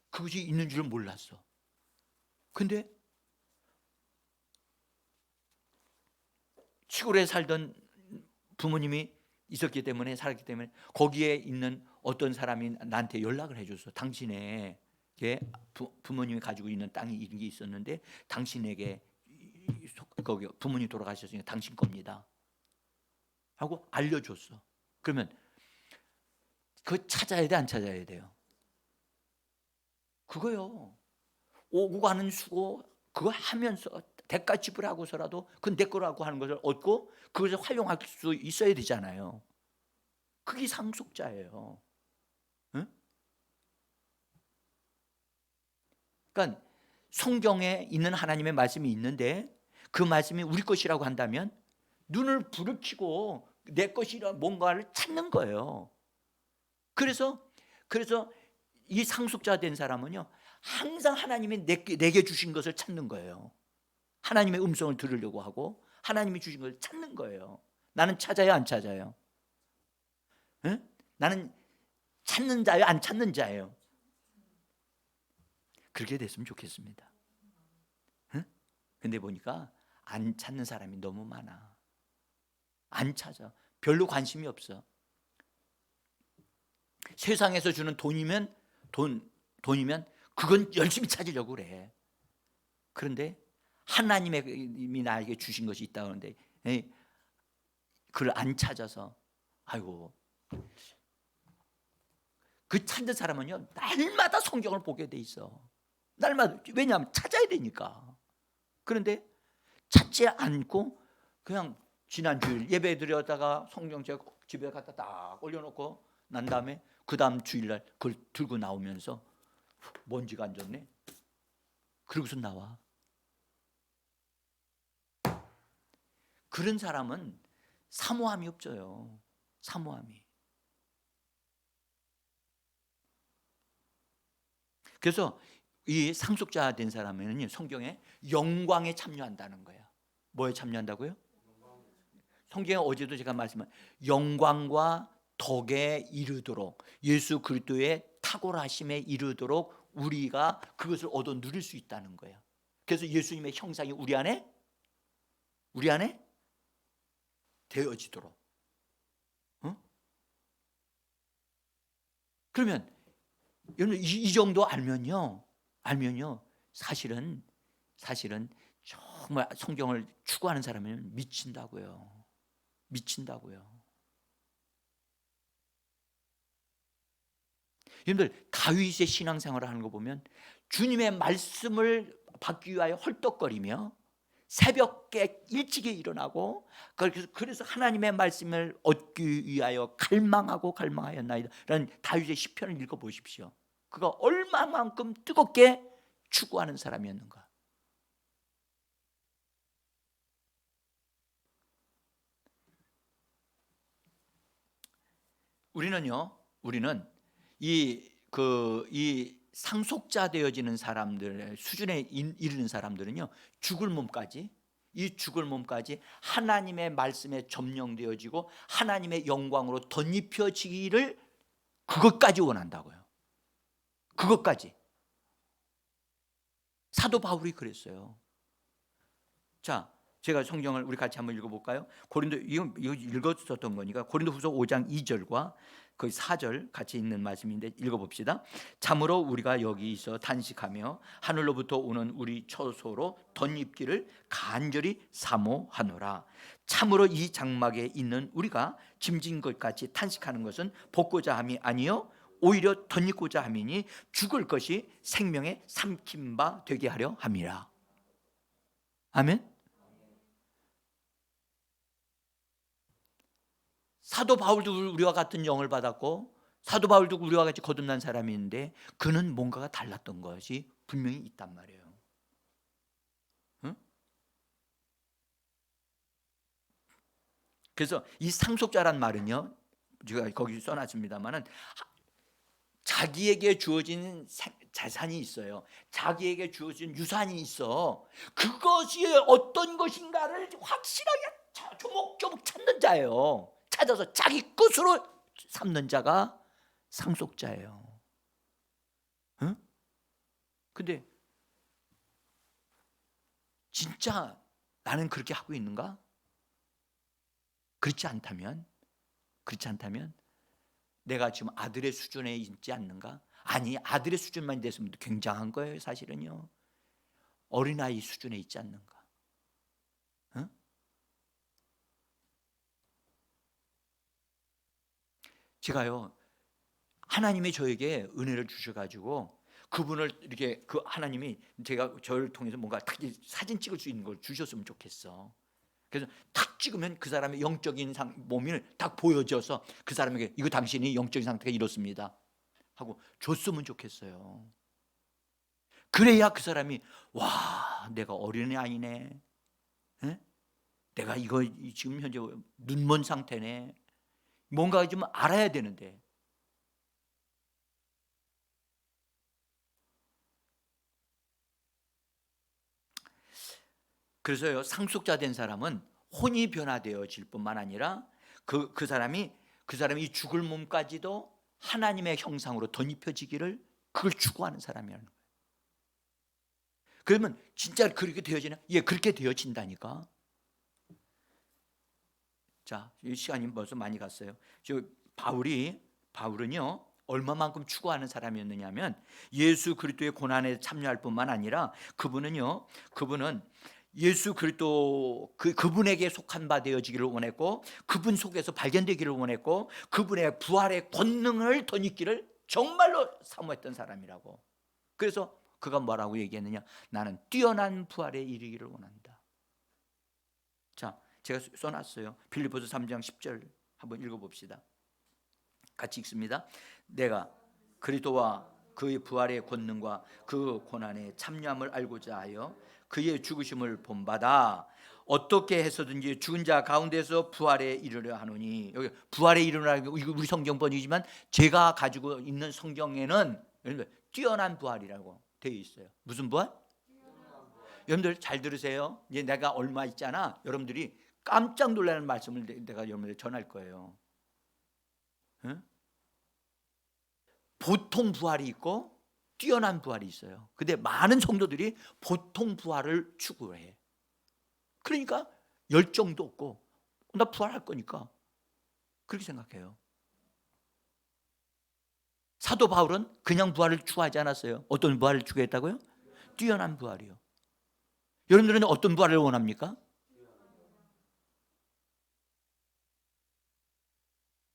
그것이 있는 줄 몰랐어. 근데 시골에 살던 부모님이 있었기 때문에 살았기 때문에 거기에 있는 어떤 사람이 나한테 연락을 해줬어. 당신의 부모님이 가지고 있는 땅이 이런 게 있었는데 당신에게 거기 부모님 돌아가셨으니까 당신 겁니다 하고 알려줬어. 그러면 그거 찾아야 돼, 안 찾아야 돼요? 그거요. 오고 가는 수고 그거 하면서 대가 지불하고서라도 그건 내 거라고 하는 것을 얻고 그것을 활용할 수 있어야 되잖아요. 그게 상속자예요. 응? 그러니까 성경에 있는 하나님의 말씀이 있는데 그 말씀이 우리 것이라고 한다면 눈을 부르키고 내 것이라 뭔가를 찾는 거예요. 그래서 이 상속자 된 사람은요 항상 하나님이 내게 주신 것을 찾는 거예요. 하나님의 음성을 들으려고 하고 하나님이 주신 것을 찾는 거예요. 나는 찾아요, 안 찾아요? 응? 나는 찾는 자예요, 안 찾는 자예요? 그렇게 됐으면 좋겠습니다. 응? 근데 보니까 안 찾는 사람이 너무 많아. 안 찾아. 별로 관심이 없어. 세상에서 주는 돈이면 돈이면 그건 열심히 찾으려고 그래. 그런데 하나님이 나에게 주신 것이 있다 그러는데 그걸 안 찾아서 아이고 그 찾는 사람은요 날마다 성경을 보게 돼 있어. 날마다. 왜냐하면 찾아야 되니까. 그런데 찾지 않고 그냥 지난 주일 예배 드렸다가 성경책 집에 갖다 딱 올려놓고 난 다음에 그 다음 주일날 그걸 들고 나오면서 먼지가 안 졌네. 그러고서 나와. 그런 사람은 사모함이 없어요. 사모함이. 그래서 이 상속자 된 사람에는 성경에 영광에 참여한다는 거예요. 뭐에 참여한다고요? 성경에 어제도 제가 말씀한 영광과 덕에 이르도록 예수 그리스도의 탁월하심에 이르도록 우리가 그것을 얻어 누릴 수 있다는 거예요. 그래서 예수님의 형상이 우리 안에 되어지도록. 그러면 이 정도 알면요 사실은 정말 성경을 추구하는 사람은 미친다고요. 여러분들 다윗의 신앙생활을 하는 거 보면 주님의 말씀을 받기 위하여 헐떡거리며 새벽에 일찍이 일어나고 그래서 하나님의 말씀을 얻기 위하여 갈망하였나이다 라는 다윗의 시편을 읽어보십시오. 그가 얼마만큼 뜨겁게 추구하는 사람이었는가. 우리는 이 상속자 되어지는 사람들 수준에 이르는 사람들은요 죽을 몸까지 하나님의 말씀에 점령되어지고 하나님의 영광으로 덧입혀지기를 그것까지 원한다고요. 그것까지. 사도 바울이 그랬어요. 자, 제가 성경을 우리 같이 한번 읽어볼까요? 이거 읽었었던 거니까 고린도후서 5장 2절과 그 4절 같이 있는 말씀인데 읽어봅시다. 참으로 우리가 여기 있어 단식하며 하늘로부터 오는 우리 처소로 덧입기를 간절히 사모하노라. 참으로 이 장막에 있는 우리가 짐진 것 같이 탄식하는 것은 벗고자 함이 아니요 오히려 덧입고자 함이니 죽을 것이 생명의 삼킨 바 되게 하려 함이라. 아멘. 사도 바울도 우리와 같은 영을 받았고 사도 바울도 우리와 같이 거듭난 사람인데 그는 뭔가가 달랐던 것이 분명히 있단 말이에요. 응? 그래서 이 상속자란 말은요 제가 거기 써놨습니다만은 자기에게 주어진 재산이 있어요. 자기에게 주어진 유산이 있어. 그것이 어떤 것인가를 확실하게 조목조목 찾는 자예요. 찾아서 자기 것으로 삼는 자가 상속자예요. 응? 근데 진짜 나는 그렇게 하고 있는가? 그렇지 않다면 내가 지금 아들의 수준에 있지 않는가? 아니, 아들의 수준만 됐으면 굉장한 거예요. 사실은요, 어린아이 수준에 있지 않는가? 응? 제가요, 하나님이 저에게 은혜를 주셔가지고 그분을 이렇게 그 하나님이 제가 저를 통해서 뭔가 딱 사진 찍을 수 있는 걸 주셨으면 좋겠어. 그래서 탁 찍으면 그 사람의 영적인 몸을 딱 보여줘서 그 사람에게 이거 당신이 영적인 상태가 이렇습니다 하고 줬으면 좋겠어요. 그래야 그 사람이 와, 내가 어린아이네, 에? 내가 이거 지금 현재 눈먼 상태네, 뭔가 좀 알아야 되는데. 그래서요, 상속자 된 사람은 혼이 변화되어질 뿐만 아니라 그 사람이 이 죽을 몸까지도 하나님의 형상으로 덧입혀지기를, 그걸 추구하는 사람이라는 거예요. 그러면 진짜 그렇게 되어지나? 예, 그렇게 되어진다니까. 자, 이 시간이 벌써 많이 갔어요. 바울은요, 얼마만큼 추구하는 사람이었느냐면 예수 그리스도의 고난에 참여할 뿐만 아니라 그분은 예수 그리스도 그분에게 속한 바 되어지기를 원했고, 그분 속에서 발견되기를 원했고, 그분의 부활의 권능을 덧입기를 정말로 사모했던 사람이라고. 그래서 그가 뭐라고 얘기했느냐? 나는 뛰어난 부활에 이르기를 원한다. 자, 제가 써놨어요. 빌립보서 3장 10절 한번 읽어봅시다. 같이 읽습니다. 내가 그리스도와 그의 부활의 권능과 그 고난의 참여함을 알고자 하여 그의 죽으심을 본받아 어떻게 해서든지 죽은 자 가운데서 부활에 이르려 하노니. 여기 부활에 이르라는 게 우리 성경 번역이지만 제가 가지고 있는 성경에는 뛰어난 부활이라고 되어 있어요. 무슨 부활? 여러분들 잘 들으세요. 이제 내가 얼마 있잖아. 여러분들이 깜짝 놀라는 말씀을 내가 여러분들 전할 거예요. 응? 보통 부활이 있고 뛰어난 부활이 있어요. 근데 많은 성도들이 보통 부활을 추구해. 그러니까 열정도 없고, 나 부활할 거니까 그렇게 생각해요. 사도 바울은 그냥 부활을 추구하지 않았어요. 어떤 부활을 추구했다고요? 뛰어난 부활이요. 여러분들은 어떤 부활을 원합니까?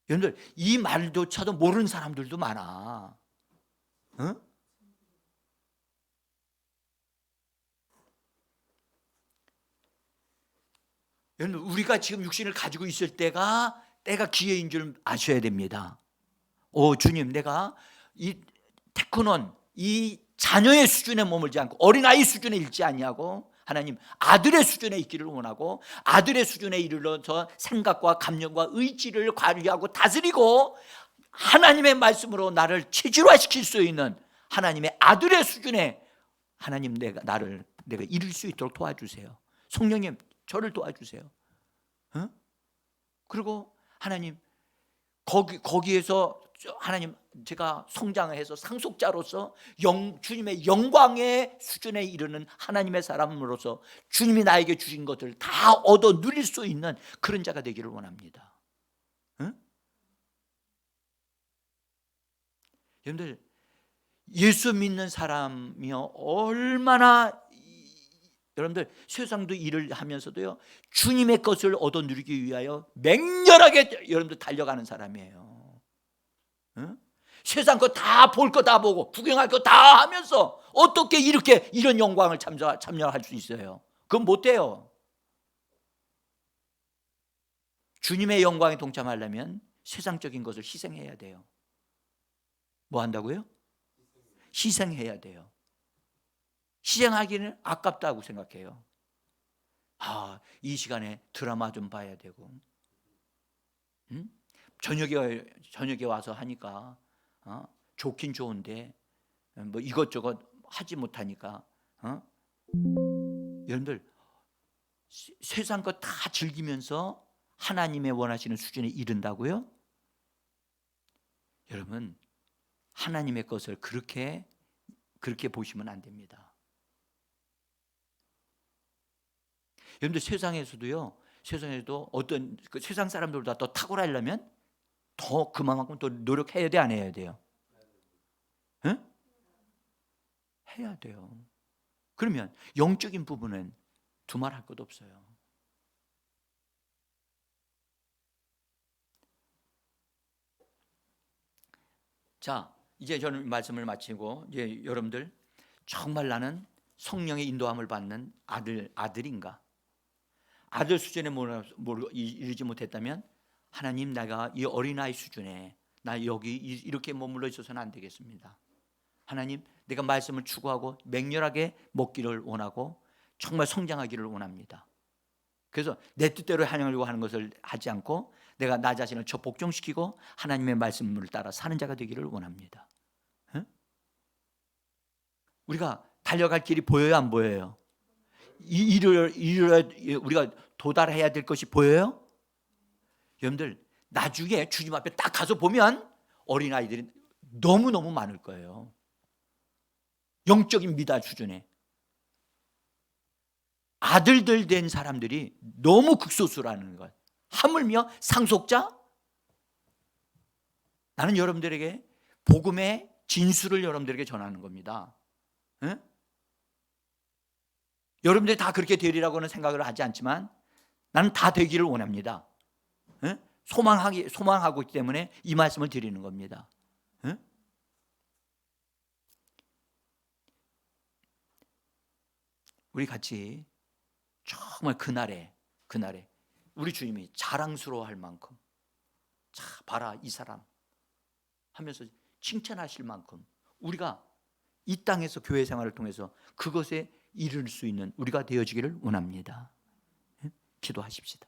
여러분들 이 말조차도 모르는 사람들도 많아. 응? 여러분, 우리가 지금 육신을 가지고 있을 때가 기회인 줄 아셔야 됩니다. 오, 주님, 내가 이 테크논, 이 자녀의 수준에 머물지 않고 어린아이 수준에 있지 않냐고, 하나님 아들의 수준에 있기를 원하고, 아들의 수준에 이르러서 생각과 감정과 의지를 관리하고 다스리고 하나님의 말씀으로 나를 체질화시킬 수 있는 하나님의 아들의 수준에 하나님 내가 이룰 수 있도록 도와주세요. 성령님, 저를 도와주세요. 어? 그리고 하나님 거기에서 하나님 제가 성장을 해서 상속자로서 주님의 영광의 수준에 이르는 하나님의 사람으로서 주님이 나에게 주신 것들을 다 얻어 누릴 수 있는 그런 자가 되기를 원합니다. 응? 여러분들 예수 믿는 사람이요, 얼마나 여러분들 세상도 일을 하면서도요 주님의 것을 얻어 누리기 위하여 맹렬하게 여러분들 달려가는 사람이에요. 응? 세상 거 다 볼 거 다 보고 구경할 거 다 하면서 어떻게 이런 영광을 참여할 수 있어요? 그건 못 돼요. 주님의 영광에 동참하려면 세상적인 것을 희생해야 돼요. 뭐 한다고요? 희생해야 돼요. 희생하기는 아깝다고 생각해요. 이 시간에 드라마 좀 봐야 되고, 응? 저녁에 와서 하니까 좋긴 좋은데 뭐 이것저것 하지 못하니까, 여러분들 세상 것 다 즐기면서 하나님의 원하시는 수준에 이른다고요? 여러분, 하나님의 것을 그렇게 보시면 안 됩니다. 여러분들 세상에서도 어떤 세상 사람들보다 더 탁월하려면 더 그만큼 더 노력해야 돼, 안 해야 돼요? 응? 해야 돼요. 그러면 영적인 부분은 두말할 것 없어요. 자, 이제 저는 말씀을 마치고 이제 여러분들 정말 나는 성령의 인도함을 받는 아들인가? 아들 수준에 이르지 못했다면 하나님, 내가 이 어린아이 수준에 나 여기 이렇게 머물러 있어서는 안 되겠습니다. 하나님, 내가 말씀을 추구하고 맹렬하게 먹기를 원하고 정말 성장하기를 원합니다. 그래서 내 뜻대로 하려고 하는 것을 하지 않고 내가 나 자신을 복종시키고 하나님의 말씀을 따라 사는 자가 되기를 원합니다. 응? 우리가 달려갈 길이 보여요, 안 보여요? 우리가 도달해야 될 것이 보여요? 여러분들, 나중에 주님 앞에 딱 가서 보면 어린아이들이 너무너무 많을 거예요. 영적인 미달 수준에 아들들 된 사람들이 너무 극소수라는 것. 하물며 상속자? 나는 여러분들에게 복음의 진수를 여러분들에게 전하는 겁니다. 응? 여러분들이 다 그렇게 되리라고는 생각을 하지 않지만 나는 다 되기를 원합니다. 응? 소망하고 있기 때문에 이 말씀을 드리는 겁니다. 응? 우리 같이 정말 그날에 우리 주님이 자랑스러워할 만큼, 자 봐라 이 사람 하면서 칭찬하실 만큼 우리가 이 땅에서 교회 생활을 통해서 그것에 이를 수 있는 우리가 되어지기를 원합니다. 기도하십시다.